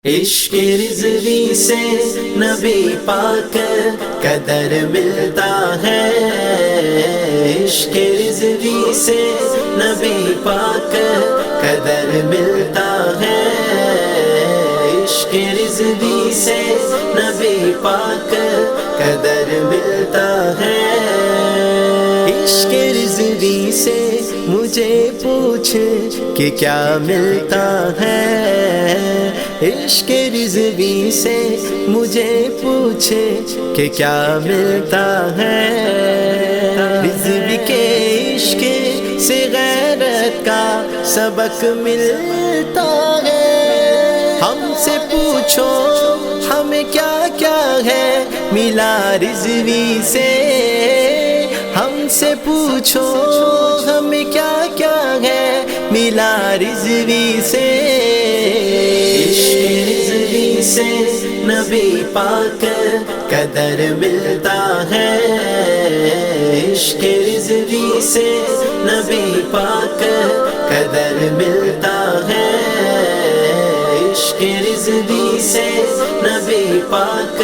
عشق رضوی سے نبی پاک قدر ملتا ہے، عشق رضوی سے نبی پاک قدر ملتا ہے، عشق رضوی سے نبی پاک قدر ملتا ہے۔ عشق رضوی سے مجھے پوچھ کہ کیا ملتا ہے، عشق رضوی سے مجھے پوچھے کہ کیا ملتا ہے، رضوی کے عشق سے غیرت کا سبق ملتا ہے۔ ہم سے پوچھو ہمیں کیا کیا ہے ملا رضوی سے، ہم سے پوچھو ہمیں کیا کیا ہے ملا رضوی سے۔ عشق رضوی سے نبی پاک قدر ملتا ہے، عشق رضوی سے نبی پاک قدر ملتا ہے، عشق رضوی سے نبی پاک